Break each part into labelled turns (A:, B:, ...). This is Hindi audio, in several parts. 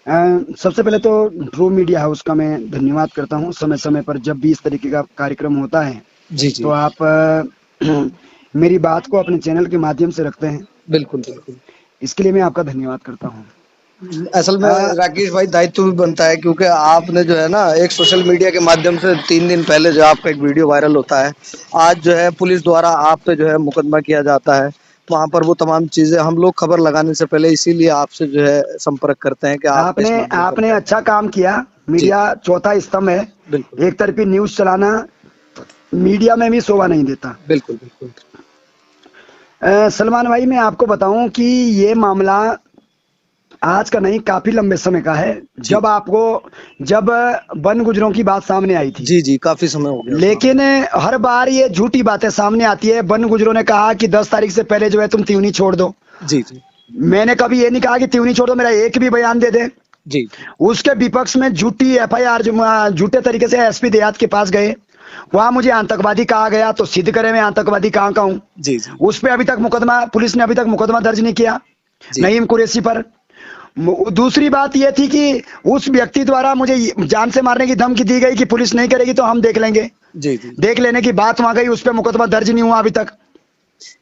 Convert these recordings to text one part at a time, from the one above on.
A: सबसे पहले तो ट्रू मीडिया हाउस का मैं धन्यवाद करता हूँ। समय समय पर जब भी इस तरीके का कार्यक्रम होता है
B: जी
A: तो
B: जी।
A: आप मेरी बात को अपने चैनल के माध्यम से रखते हैं,
B: बिल्कुल बिल्कुल।
A: इसके लिए मैं आपका धन्यवाद करता हूँ।
B: असल में
A: अ,
B: राकेश भाई दायित्व भी बनता है, क्योंकि आपने जो है ना एक सोशल मीडिया के माध्यम से 3 दिन पहले जो आपका एक वीडियो वायरल होता है, आज जो है पुलिस द्वारा आप पे जो है मुकदमा किया जाता है। वहां पर वो तमाम चीजें हम लोग खबर लगाने से पहले इसीलिए आपसे जो है संपर्क करते हैं कि आपका
A: आपने
B: इस मामले पर
A: आपने
B: क्या।
A: अच्छा काम किया।
B: जी।
A: मीडिया चौथा स्तंभ है।
B: बिल्कुल
A: एक तरफी न्यूज़ चलाना मीडिया में भी शोभा नहीं देता।
B: बिल्कुल बिल्कुल।
A: सलमान भाई, मैं आपको बताऊं कि ये मामला आज का नहीं, काफी लंबे समय का है।
B: जी
A: जब वन गुजरों की बात सामने आई थी,
B: जी जी, काफी समय हो गया उस मामले
A: लेकिन हर बार ये झूठी बातें सामने आती है। वन गुजरों ने कहा कि 10 तारीख से पहले जो है तुम त्यूनी छोड़ दो।
B: में। जी जी
A: मैंने कभी ये नहीं कहा कि त्यूनी छोड़ दो, मेरा एक भी बयान दे दे।
B: जी जी
A: उसके विपक्ष में झूठी एफआईआर, झूठे तरीके से एसपी देहात के पास गए। वहां मुझे आतंकवादी कहा गया, तो सिद्ध करे मैं आतंकवादी कहाँ का हूं।
B: जी जी
A: उस पे अभी तक मुकदमा, पुलिस ने अभी तक मुकदमा दर्ज नहीं किया
B: जी
A: नईम कुरैशी पर। दूसरी बात यह थी कि उस व्यक्ति द्वारा मुझे जान से मारने की धमकी दी गई कि पुलिस नहीं करेगी तो हम देख लेंगे।
B: जी जी।
A: देख लेने की बात वहां गई, उस पर मुकदमा दर्ज नहीं हुआ अभी तक।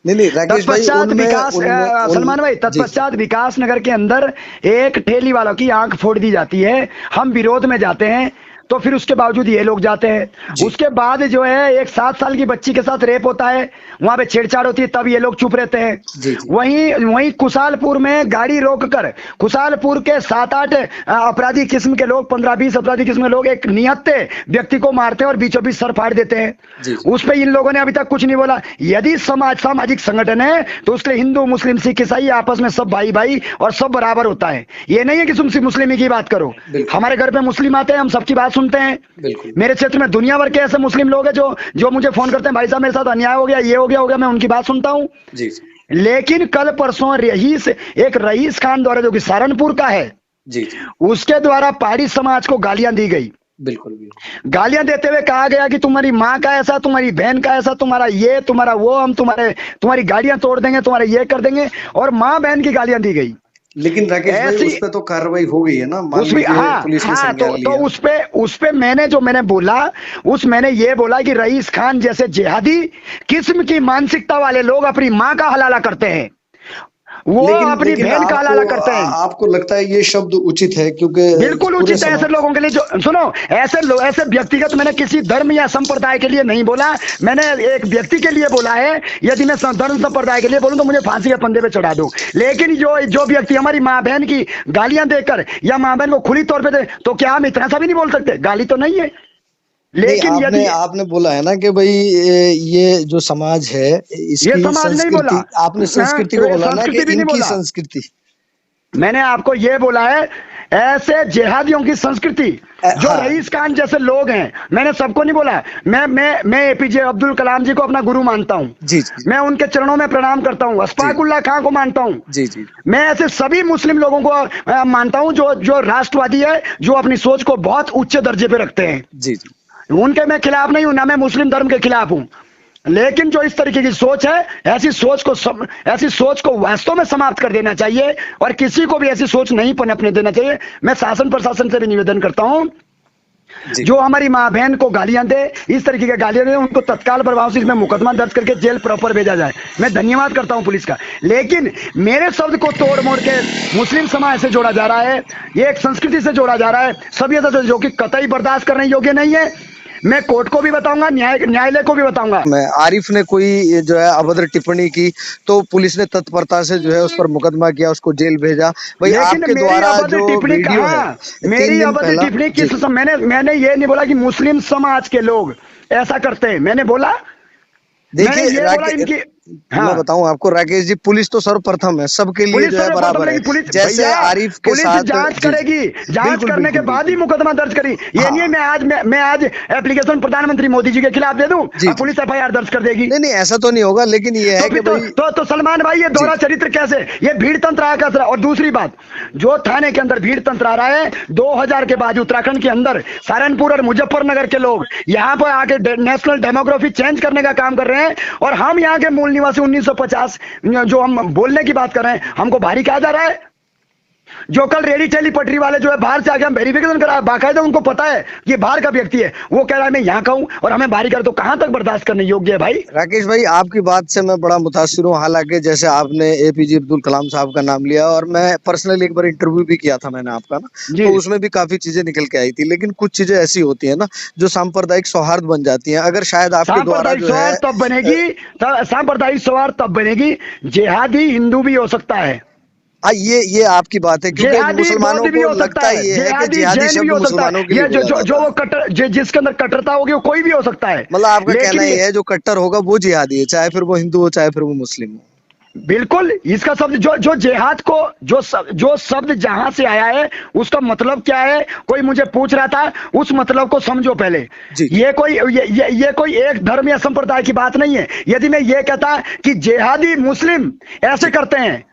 B: नहीं नहीं राकेश भाई,
A: तत्पश्चात
B: उनमें
A: विकास
B: उनमें उन
A: सलमान भाई,
B: जी जी
A: तत्पश्चात विकास नगर के अंदर एक ठेली वालों की आंख फोड़ दी जाती है। हम विरोध में जाते हैं तो फिर उसके बावजूद ये लोग जाते हैं।
B: जी
A: उसके बाद जो है एक 7 साल की बच्ची के साथ रेप होता है, वहां पे छेड़छाड़ होती है, तब ये लोग चुप रहते हैं।
B: जी जी
A: वहीं वहीं कुशालपुर में गाड़ी रोककर कुशालपुर के 7-8 अपराधी किस्म के लोग, 15-20 अपराधी किस्म के लोग एक निहत्थे व्यक्ति को मारते हैं और बीचों बीच सर फाड़ देते हैं।
B: जी जी।
A: उस पर इन लोगों ने अभी तक कुछ नहीं बोला। यदि सामाजिक संगठन है तो उसके लिए हिंदू मुस्लिम सिख ईसाई आपस में सब भाई भाई और सब बराबर होता है। ये नहीं है कि तुम सिर्फ मुस्लिम ही की बात करो।
B: बिल्कुल
A: हमारे घर पे मुस्लिम आते हैं, हम सबकी बात सुनते हैं।
B: बिल्कुल।
A: मेरे क्षेत्र में दुनिया भर के ऐसे मुस्लिम लोग हैं जो जो मुझे फोन करते हैं, भाई साहब मेरे साथ अन्याय हो गया, ये हो गया, मैं उनकी बात सुनता हूं।
B: जी जी
A: लेकिन कल परसों एक रईस खान द्वारा, जो कि सहारनपुर का है,
B: जी जी।
A: उसके द्वारा पहाड़ी समाज को गालियां दी गई।
B: बिल्कुल बिल्कुल।
A: गालियां देते हुए कहा गया कि तुम्हारी माँ का ऐसा, तुम्हारी बहन का ऐसा, तुम्हारा ये तुम्हारा वो, हम तुम्हारी गाड़ियां तोड़ देंगे, तुम्हारे ये कर देंगे, और माँ बहन की गालियां दी गई।
B: लेकिन राकेश भाई,
A: ऐसी
B: उस पे तो कार्रवाई हो गई है ना, मान
A: उसमें,
B: लीजिए
A: हाँ
B: पुलिस ने
A: हाँ,
B: संज्ञान
A: तो
B: लिया।
A: उस पे मैंने बोला, मैंने ये बोला कि रईस खान जैसे जिहादी किस्म की मानसिकता वाले लोग अपनी माँ का हलाला करते हैं, वो
B: लेकिन
A: अपनी
B: लेकिन
A: बहन का हलाला करते हैं।
B: आपको लगता है ये शब्द उचित है? क्योंकि
A: बिल्कुल
B: पूरे
A: उचित है ऐसे
B: समाज।
A: लोगों के लिए। जो सुनो, ऐसे व्यक्तिगत मैंने किसी धर्म या संप्रदाय के लिए नहीं बोला, मैंने एक व्यक्ति के लिए बोला है। यदि मैं धर्म संप्रदाय के लिए बोलूं तो मुझे फांसी के फंदे पे चढ़ा दो। लेकिन जो जो व्यक्ति हमारी माँ बहन की गालियां देकर या माँ बहन को खुली तौर पे दे, तो क्या हम इतना सा भी नहीं बोल सकते? गाली तो नहीं है,
B: नहीं,
A: लेकिन
B: आपने
A: यदि
B: आपने बोला है ना कि भाई ये जो समाज है
A: ये
B: इसकी
A: समाज नहीं बोला,
B: संस्कृति, आपने संस्कृति को बोला ना कि
A: संस्कृति भी नहीं
B: इनकी
A: बोला।
B: संस्कृति।
A: मैंने आपको यह बोला है, ऐसे जिहादियों की संस्कृति, जो
B: हाँ।
A: रईस खान जैसे लोग हैं, मैंने सबको नहीं बोला। मैं एपीजे अब्दुल कलाम जी को अपना गुरु मानता हूं।
B: जी जी
A: मैं उनके चरणों में प्रणाम करता हूं।
B: जी
A: अशफाकुल्लाह खां को मानता हूं।
B: जी जी
A: मैं ऐसे सभी मुस्लिम लोगों को मानता हूं जो जो राष्ट्रवादी है, जो अपनी सोच को बहुत उच्च दर्जे पे रखते हैं।
B: जी जी।
A: उनके मैं खिलाफ नहीं हूं, ना मैं मुस्लिम धर्म के खिलाफ हूं। लेकिन जो इस तरीके की सोच है, ऐसी सोच को वास्तव में समाप्त कर देना चाहिए, और किसी को भी ऐसी सोच नहीं पनपने देना चाहिए। मैं शासन प्रशासन से भी निवेदन करता हूं,
B: जी
A: जो हमारी माँ बहन को गालियां दे, इस तरीके की गालियां दे, उनको तत्काल प्रभाव से इसमें मुकदमा दर्ज करके जेल प्रॉपर भेजा जाए। मैं धन्यवाद करता हूं पुलिस का। लेकिन मेरे शब्द को तोड़ मोड़ के मुस्लिम समाज से जोड़ा जा रहा है, ये एक संस्कृति से जोड़ा जा रहा है, सभ्यता से, जो कि कतई बर्दाश्त करने योग्य नहीं है। मैं कोर्ट को भी बताऊंगा, न्यायालय को भी बताऊंगा।
B: मैं आरिफ ने कोई जो है अभद्र टिप्पणी की तो पुलिस ने तत्परता से जो है उस पर मुकदमा किया, उसको जेल भेजा। भाई
A: लेकिन
B: आपके
A: मेरी
B: द्वारा
A: अभद्र
B: जो
A: टिप्पणी
B: वीडियो है
A: कहाँ,
B: 3
A: मेरी
B: दिन
A: अभद्र
B: पहला।
A: टिप्पणी
B: जी।
A: मैंने ये नहीं बोला कि मुस्लिम समाज के लोग ऐसा करते हैं। मैंने
B: देखिए
A: ये बोला इनकी,
B: मैं
A: हाँ,
B: बताऊं आपको राकेश जी, पुलिस तो सर्वप्रथम है, सबके लिए
A: पुलिस
B: जो है
A: सर्वप्रथम
B: बराबर है।
A: रहेगी। पुलिस
B: जैसे
A: भैया,
B: आरिफ के
A: पुलिस
B: साथ।
A: जांच
B: जी जी।
A: करेगी, जांच
B: बिल्कुल
A: करने के
B: बिल्कुल
A: बाद ही
B: बिल्कुल।
A: मुकदमा दर्ज करेगी। ये नहीं है
B: हाँ।
A: मैं आज एप्लीकेशन प्रधानमंत्री मोदी जी के खिलाफ दे दूं
B: जी
A: और
B: जी।
A: पुलिस एफआईआर दर्ज कर देगी।
B: नहीं नहीं, ऐसा तो नहीं होगा, लेकिन ये
A: तो
B: है कि
A: फिर
B: भाई।
A: तो सलमान भाई, ये
B: जी
A: दोहरा चरित्र कैसे? ये भीड़ तंत्र आ कैसे? और दूसरी बात, जो थाने के अंदर भीड़ तंत्र आ रहा है, 2000 के बाद उत्तराखंड के अंदर सहारनपुर और मुजफ्फरनगर के लोग यहाँ पर आके नेशनल डेमोग्राफी चेंज करने का काम कर रहे हैं, और हम यहाँ के मूल निवासी 1950 जो हम बोलने की बात कर रहे हैं, हमको भारी कहा जा रहा है। जो कल रेडी ठेली पटरी वाले जो है बाहर से आके हम वेरिफिकेशन करा, बाकायदा उनको पता है कि बाहर का व्यक्ति है, वो कह रहा है मैं यहाँ का हूँ और हमें बाहरी कर, तो कहां तक बर्दाश्त करने योग्य है भाई?
B: राकेश भाई, आपकी बात से मैं बड़ा मुतासिर हूँ। हालांकि जैसे आपने एपीजे अब्दुल कलाम साहब का नाम लिया, और मैं पर्सनली एक बार इंटरव्यू भी किया था मैंने आपका ना,
A: जी।
B: तो उसमें भी काफी चीजें निकल के आई थी। लेकिन कुछ चीजें ऐसी होती है ना जो सांप्रदायिक सौहार्द बन जाती हैं। अगर शायद आपके द्वारा
A: सांप्रदायिक
B: जो है
A: सौहार्द तब बनेगी, सांप्रदायिक सौहार्द तब बनेगी, जिहादी हिंदू भी हो सकता है,
B: ये आपकी बात है, क्योंकि
A: जिहादी
B: मुसलमानों
A: बौद्ध भी
B: को
A: हो सकता
B: लगता
A: है,
B: ये है कि
A: जिहादी
B: जिहादी
A: जैन भी
B: शब्द
A: हो सकता
B: मुसलमानों
A: है,
B: के लिए
A: ये
B: बोला
A: जो
B: जाता
A: वो
B: है।
A: कट्टर, जिसके अंदर कट्टरता होगी वो कोई भी हो सकता है।
B: मतलब आपका
A: लेकिन
B: कहना ये है जो कट्टर होगा वो जिहादी है, चाहे फिर वो हिंदू हो चाहे फिर वो मुस्लिम हो।
A: बिल्कुल, इसका शब्द जो जिहाद को जो शब्द जहां से आया है उसका मतलब क्या है, कोई मुझे पूछ रहा था, उस मतलब को समझो पहले।
B: जी।
A: ये कोई एक धर्म या संप्रदाय की बात नहीं है। यदि मैं ये कहता कि जिहादी मुस्लिम ऐसे करते हैं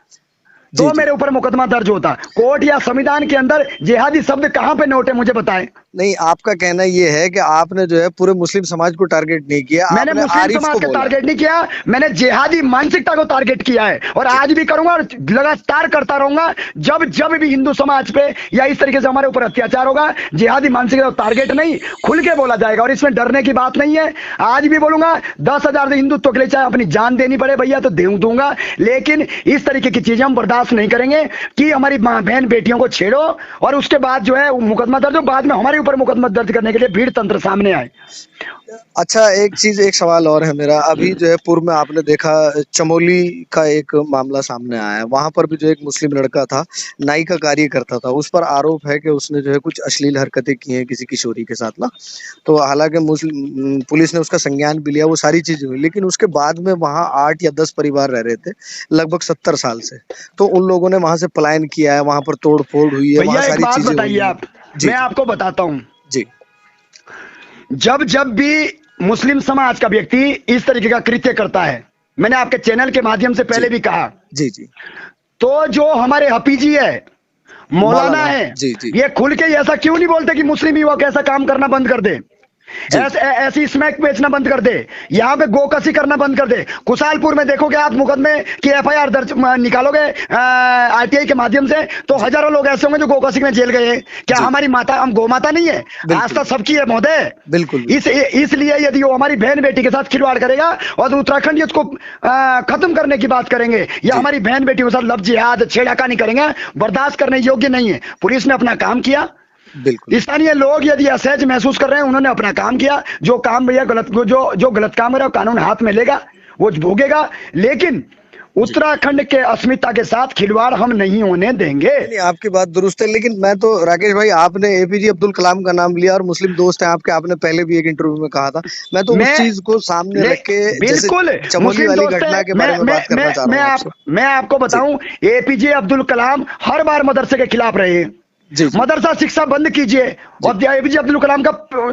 A: तो
B: जी, जी।
A: मेरे ऊपर मुकदमा दर्ज होता। कोर्ट या संविधान के अंदर जिहादी शब्द कहां पे नोट है, मुझे बताएं।
B: नहीं, आपका कहना ये है कि आपने जो है पूरे मुस्लिम समाज को टारगेट नहीं किया,
A: मैंने
B: आपने
A: मुस्लिम
B: आरिफ
A: समाज
B: को
A: का
B: बोला है।
A: टारगेट नहीं किया, मैंने जिहादी मानसिकता को टारगेट किया है, और आज भी करूंगा और लगातार करता रहूंगा। जब जब भी हिंदू समाज पे या इस तरीके से हमारे ऊपर अत्याचार होगा, जिहादी मानसिकता टारगेट नहीं, खुल के बोला जाएगा, और इसमें डरने की बात नहीं है। आज भी बोलूंगा 10,000 हिंदुत्व के लिए चाहे अपनी जान देनी पड़े भैया तो दूंगा, लेकिन इस तरीके की चीजें हम बर्दाश्त नहीं करेंगे कि हमारी मां बहन बेटियों को छेड़ो और उसके बाद जो है मुकदमा दर्ज हो, बाद में हमारे ऊपर मुकदमा दर्ज करने के लिए भीड़ तंत्र सामने आए।
B: अच्छा, एक सवाल और है मेरा। अभी जो है पूर्व में आपने देखा चमोली का एक मामला सामने आया है। वहां पर भी जो एक मुस्लिम लड़का था, नाई का कार्य करता था, उस पर आरोप है कि उसने जो है कुछ अश्लील हरकतें की हैं किसी किशोरी के साथ ना। तो हालांकि मुस्लिम पुलिस ने उसका संज्ञान भी लिया, वो सारी चीजें हुई, लेकिन उसके बाद में वहां 8 या 10 परिवार रह रहे थे लगभग 70 साल से। तो उन लोगों ने वहां से पलायन किया है, वहां पर तोड़ फोड़ हुई है, वहां
A: भैया एक
B: सारी
A: बात
B: चीजें हुई
A: बताइए
B: हैं।
A: आप,
B: जी,
A: मैं आपको बताता हूं,
B: जी,
A: जब जब भी मुस्लिम समाज का व्यक्ति इस तरीके का कृत्य करता है, मैंने आपके चैनल के माध्यम से पहले
B: जी,
A: भी कहा,
B: जी, जी,
A: तो जो हमारे हफीजी है, मौलाना है,
B: जी, जी,
A: ये खुल के ऐसा क्यों नहीं बोलते कि मुस्लिम युवक ऐसा काम करना बंद कर दे,
B: जी,
A: ऐसी स्मैक बेचना बंद कर दे, यहाँ पे गोकसी करना बंद कर दे। कुशालपुर में देखोगे आप मुकदमे की एफआईआर दर्ज निकालोगे आरटीआई के माध्यम से, तो हजारों लोग ऐसे होंगे जो गोकसी में जेल गए हैं। क्या
B: जी।
A: हमारी माता, हम गौ माता नहीं है?
B: बिल्कुल।
A: आस्था सबकी है महोदय।
B: बिल्कुल।
A: इसलिए यदि वो हमारी बहन बेटी के साथ खिलवाड़ करेगा और उत्तराखंड इसको खत्म करने की बात करेंगे, या
B: जी।
A: हमारी बहन बेटी के साथ लव जिहाद छेड़खानी करेंगे, बर्दाश्त करने योग्य नहीं है। पुलिस ने अपना काम किया,
B: बिल्कुल।
A: स्थानीय लोग यदि असहज महसूस कर रहे हैं, उन्होंने अपना काम किया। जो काम भैया गलत, जो गलत काम हो रहा है कानून हाथ में लेगा, वो भोगेगा, लेकिन उत्तराखंड के अस्मिता के साथ खिलवाड़ हम नहीं होने देंगे।
B: नहीं, आपकी बात दुरुस्त है, लेकिन मैं तो राकेश भाई, आपने एपीजे अब्दुल कलाम का नाम लिया और मुस्लिम दोस्त हैं आपके, आपने पहले भी एक इंटरव्यू में कहा था। मैं तो उस चीज को सामने रख के
A: बिल्कुल
B: चमोली
A: मुस्लिम
B: वाली
A: दोस्त
B: घटना
A: है।
B: के बारे में बात करना चाह रहा हूँ आपसे।
A: मैं आपको बताऊं, एपीजे अब्दुल कलाम हर बार मदरसे के खिलाफ रहे हैं।
B: जी, जी।
A: मदरसा शिक्षा बंद कीजिए, और एपीजे अब्दुल कलाम का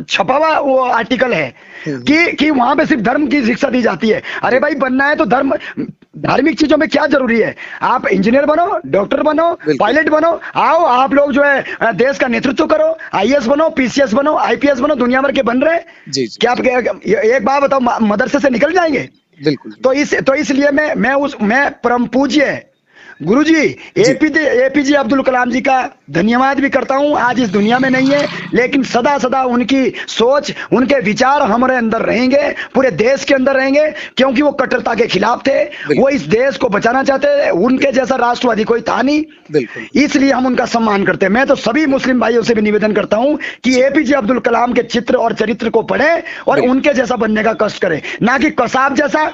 A: छपा हुआ वो आर्टिकल है कि वहां पे सिर्फ धर्म की शिक्षा दी जाती है। अरे भाई, बनना है तो धार्मिक चीजों में क्या जरूरी है? आप इंजीनियर बनो, डॉक्टर बनो, पायलट बनो, आओ आप लोग जो है देश का नेतृत्व करो, आईएएस बनो, पीसीएस बनो, आईपीएस बनो, दुनिया भर के बन रहे।
B: जी,
A: क्या आप एक बात बताओ, मदरसे से निकल जाएंगे?
B: बिल्कुल।
A: तो इसलिए मैं परम पूज्य गुरुजी एपीजे अब्दुल कलाम जी का धन्यवाद भी करता हूं। आज इस दुनिया में नहीं है, लेकिन सदा सदा उनकी सोच, उनके विचार हमारे अंदर रहेंगे, पूरे देश के अंदर रहेंगे, क्योंकि वो कट्टरता के खिलाफ थे, वो इस देश को बचाना चाहते थे। उनके जैसा राष्ट्रवादी कोई था नहीं, इसलिए हम उनका सम्मान करते हैं। मैं तो सभी मुस्लिम भाइयों से भी निवेदन करता हूं कि एपीजे अब्दुल कलाम के चित्र और चरित्र को पढ़ें और उनके जैसा बनने का कष्ट करें, ना कि कसाब जैसा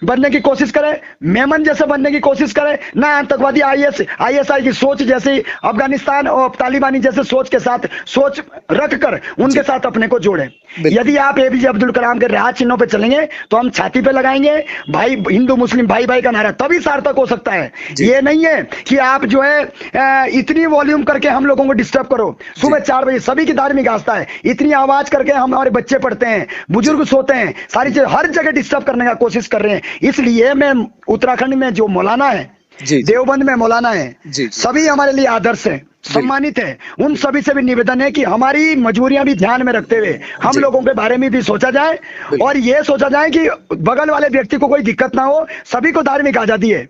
A: बनने की कोशिश करे, मेमन जैसे बनने की कोशिश करे, ना आतंकवादी आईएसआई की सोच जैसी, अफगानिस्तान और तालिबानी जैसे सोच के साथ सोच रखकर उनके साथ अपने को जोड़े। यदि आप एपीजे अब्दुल कलाम के राह चिन्हों पे चलेंगे तो हम छाती पे लगाएंगे भाई, हिंदू मुस्लिम भाई भाई का नारा, तभी सार्थक हो सकता है। ये नहीं है कि आप जो है इतनी वॉल्यूम करके हम लोगों को डिस्टर्ब करो। सुबह 4 बजे सभी की धार्मिक आस्था है, इतनी आवाज करके हमारे बच्चे पढ़ते हैं, बुजुर्ग सोते हैं, सारी चीज हर जगह डिस्टर्ब करने का कोशिश कर रहे हैं। इसलिए मैं उत्तराखंड में जो मौलाना है, देवबंद में मौलाना है, सभी हमारे लिए आदर्श है, सम्मानित है। उन सभी से भी निवेदन है कि हमारी मजबूरियां भी ध्यान में रखते हुए हम लोगों के बारे में भी सोचा जाए, और ये सोचा जाए कि बगल वाले व्यक्ति को कोई दिक्कत ना हो। सभी को धार्मिक आजादी है।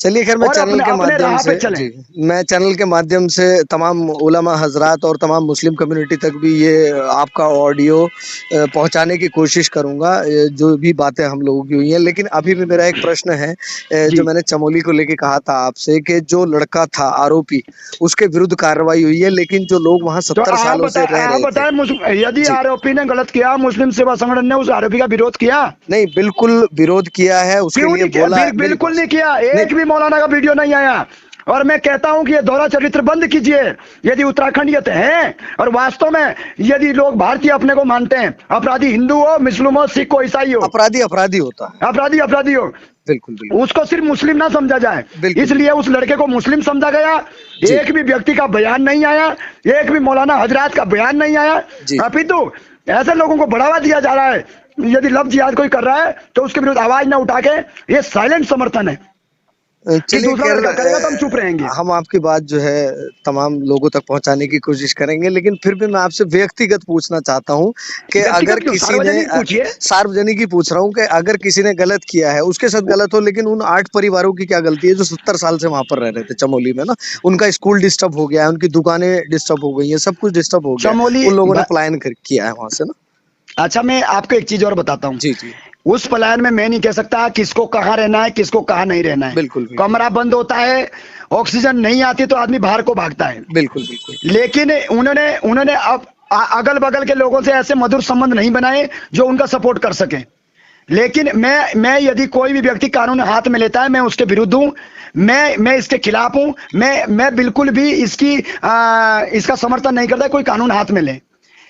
B: चलिए खैर मैं
A: और
B: चैनल के
A: अपने
B: माध्यम
A: राह
B: से
A: पे चलें।
B: जी मैं चैनल के माध्यम से तमाम उलमा हजरात और तमाम मुस्लिम कम्युनिटी तक भी ये आपका ऑडियो पहुंचाने की कोशिश करूंगा, जो भी बातें हम लोगों की हुई हैं। लेकिन अभी भी मेरा एक प्रश्न है,
A: जी।
B: जो मैंने चमोली को लेके कहा था आपसे कि जो लड़का था आरोपी उसके विरुद्ध कार्रवाई हुई है, लेकिन जो लोग वहां
A: तो
B: 70 सालों से रह
A: आप
B: रहे थे।
A: बताएं, यदि
B: जी
A: आरोपी ने गलत किया, मुस्लिम सेवा संगठन ने उस आरोपी का विरोध किया?
B: नहीं, बिल्कुल विरोध किया है, उसके
A: क्यों
B: लिए
A: नहीं किया?
B: बोला है। मेरी
A: बिल्कुल
B: बात
A: नहीं किया।
B: नहीं।
A: एक भी मौलाना का वीडियो नहीं आया। और मैं कहता हूं कि ये दोहरा चरित्र बंद कीजिए यदि उत्तराखंडियत है। और वास्तव में यदि लोग भारतीय अपने को मानते हैं, अपराधी हिंदू हो, मुस्लिम हो, सिख हो, ईसाई हो,
B: अपराधी अपराधी होता है।
A: अपराधी अपराधी हो,
B: बिल्कुल बिल्कुल
A: उसको सिर्फ मुस्लिम ना समझा जाए।
B: बिल्कुल
A: इसलिए उस लड़के को मुस्लिम समझा गया।
B: जी
A: एक भी व्यक्ति का बयान नहीं आया, एक भी मौलाना हजरात का बयान नहीं आया।
B: जी
A: अपितु ऐसे लोगों को बढ़ावा दिया जा रहा है। यदि लफ्ज जिहाद कोई कर रहा है तो उसके विरुद्ध आवाज ना उठा के ये साइलेंट समर्थन है कि
B: चलिए
A: दूसरा
B: खैर
A: लड़का करेगा तो हम चुप रहेंगे।
B: हम आपकी बात जो है तमाम लोगों तक पहुंचाने की कोशिश करेंगे, लेकिन फिर भी मैं आपसे व्यक्तिगत पूछना चाहता हूं कि अगर
A: व्यक्तिगत क्यों,
B: किसी ने
A: सार्वजनिक पूछिए।
B: सार्वजनिक ही पूछ रहा हूं कि अगर किसी ने गलत किया है उसके साथ गलत हो, लेकिन उन 8 परिवारों की क्या गलती है जो 70 साल से वहां पर रह रहे थे चमोली में ना? उनका स्कूल डिस्टर्ब हो गया है, उनकी दुकानें डिस्टर्ब हो गई हैं, सब कुछ डिस्टर्ब हो गया है,
A: चमोली
B: उन लोगों ने पलायन किया है वहां से ना।
A: अच्छा, मैं आपको एक चीज और बताता हूँ।
B: जी जी
A: उस पलायन में मैं नहीं कह सकता किसको कहाँ रहना है, किसको कहाँ नहीं रहना है।
B: बिल्कुल बिल्कुल
A: कमरा बंद होता है, ऑक्सीजन नहीं आती तो आदमी बाहर को भागता है।
B: बिल्कुल बिल्कुल
A: लेकिन उन्होंने उन्होंने अब अगल बगल के लोगों से ऐसे मधुर संबंध नहीं बनाए जो उनका सपोर्ट कर सके। लेकिन मैं यदि कोई भी व्यक्ति कानून हाथ में लेता है, मैं उसके विरुद्ध हूं। मैं इसके खिलाफ हूं। मैं बिल्कुल भी इसका समर्थन नहीं करता कोई कानून हाथ में ले।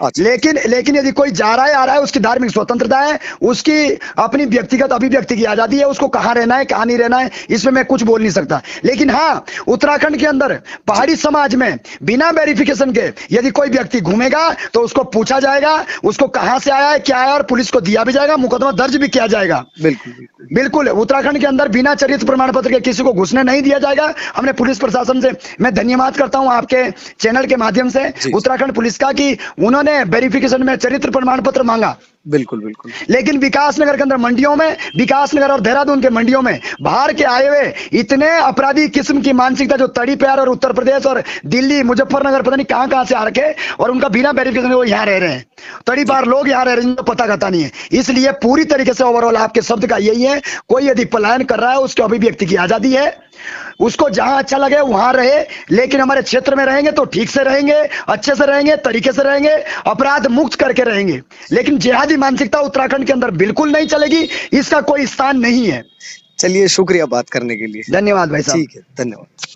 B: अच्छा
A: लेकिन यदि कोई जा रहा है आ रहा है, उसकी धार्मिक स्वतंत्रता है, उसकी अपनी व्यक्तिगत अभिव्यक्ति की आजादी है, उसको कहां रहना है कहां नहीं रहना है इसमें मैं कुछ बोल नहीं सकता। लेकिन हाँ, उत्तराखंड के अंदर पहाड़ी समाज में बिना वेरिफिकेशन के यदि कोई व्यक्ति घूमेगा तो उसको पूछा जाएगा, उसको कहां से आया है क्या है, और पुलिस को दिया भी जाएगा, मुकदमा दर्ज भी किया जाएगा।
B: बिल्कुल बिल्कुल
A: बिल्कुल उत्तराखंड के अंदर बिना चरित्र प्रमाण पत्र के किसी को घुसने नहीं दिया जाएगा। हमने पुलिस प्रशासन से मैं धन्यवाद करता हूं आपके चैनल के माध्यम से
B: जी
A: उत्तराखंड पुलिस का कि उन्होंने वेरिफिकेशन में चरित्र प्रमाण पत्र मांगा।
B: बिल्कुल बिल्कुल
A: लेकिन विकासनगर के अंदर मंडियों में, विकासनगर और देहरादून के मंडियों में बाहर के आए हुए इतने अपराधी किस्म की मानसिकता जो तड़ी पैर और उत्तर प्रदेश और दिल्ली मुजफ्फरनगर पता नहीं कहां से आ रखे, और उनका बिना वेरिफिकेशन वो यहाँ रह रहे हैं। तड़ी पार लोग यहाँ रह रहे हैं जिनको पता कहता नहीं है। इसलिए पूरी तरीके से ओवरऑल आपके शब्द का यही है, कोई यदि पलायन कर रहा है उसके अभिव्यक्ति की आजादी है, उसको जहां अच्छा लगे वहां रहे। लेकिन हमारे क्षेत्र में रहेंगे तो ठीक से रहेंगे, अच्छे से रहेंगे, तरीके से रहेंगे, अपराध मुक्त करके रहेंगे। लेकिन जिहादी मानसिकता उत्तराखंड के अंदर बिल्कुल नहीं चलेगी, इसका कोई स्थान नहीं है।
B: चलिए शुक्रिया बात करने के लिए।
A: धन्यवाद भाई साहब।
B: ठीक है, धन्यवाद।